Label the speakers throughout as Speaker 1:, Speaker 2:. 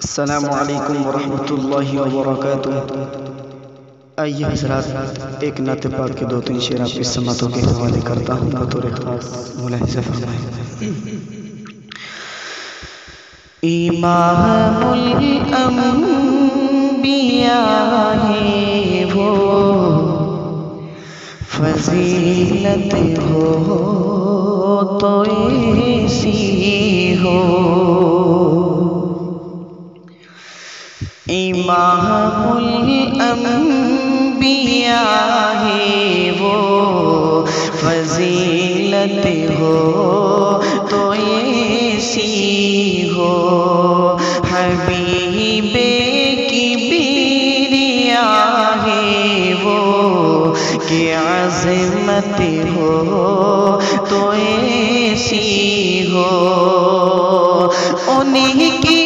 Speaker 1: السلام علیکم ورحمۃ اللہ وبرکاتہ۔ آئیے حضرات ایک نعت پاک کے دو تین شعر آپ کی سماعتوں کے حوالے کرتا ہوں، بطور خاص ملاحظہ فرمائیں۔ امام الانبیاء ہے وہ، فضیلت ہو تو ایسی ہو۔ امام الانبیاء ہے وہ، فضیلت ہو تو ایسی ہو۔ حبیب کبریا ہے وہ، کہ عظمت ہو تو ایسی ہو۔ انہیں کی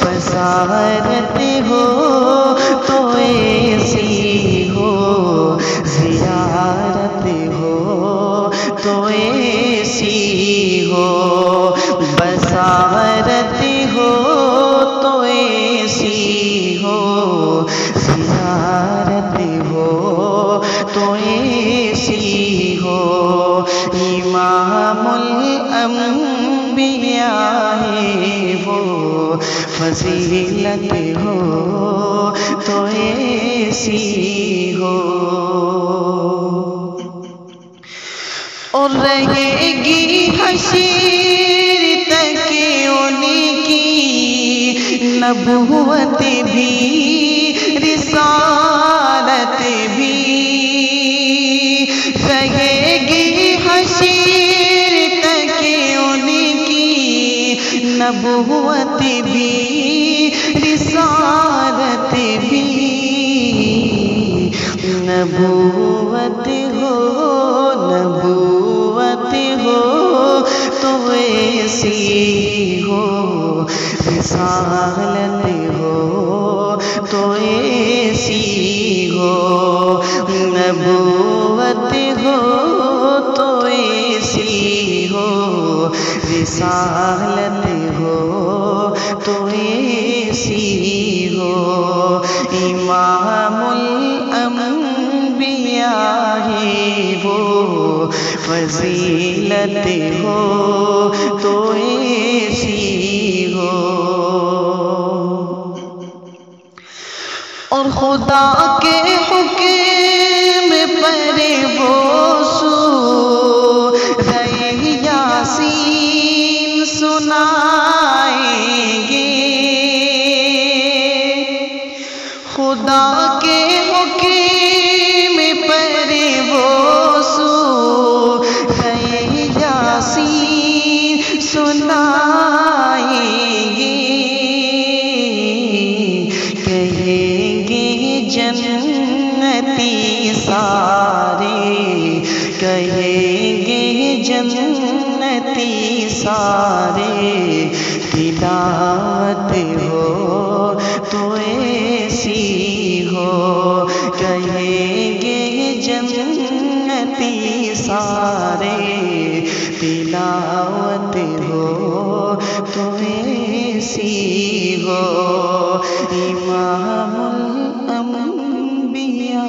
Speaker 1: بصارت ہو تو ایسی ہو، زیارت ہو تو ایسی ہو۔ بصارت ہو تو ایسی ہو، زیارت ہو تو ایسی ہو۔ امام الانبیاء ہے وہ، فضیلت ہو تو ایسی ہو۔ اور رہے گی حشر تک ان کی نبوت بھی، رسالت بھی، رہے گی حشر تک ان کی نبوت بھی، رسالت بھی۔ نبوت ہو تو ایسی ہو، رسالت ہو تو ایسی ہو۔ نبوت ہو تو ایسی ہو، رسالت ہو تو ایسی ہو۔ امام الانبیاء ہے وہ، فضیلت ہو تو ایسی ہو۔ اور خدا کے حکم پر وہ سورہ یاسین سنائیں گے۔ خدا کے حکم پر وہ سورہ یاسین سنائیں گے۔ کہیں گے جنتی سارے، کہیں گے جنتی سارے، تلاوت ہو تو ایسی ہو۔ کہیں گے جنتی سارے، تلاوت ہو تو ایسی ہو۔ امام الانبیاء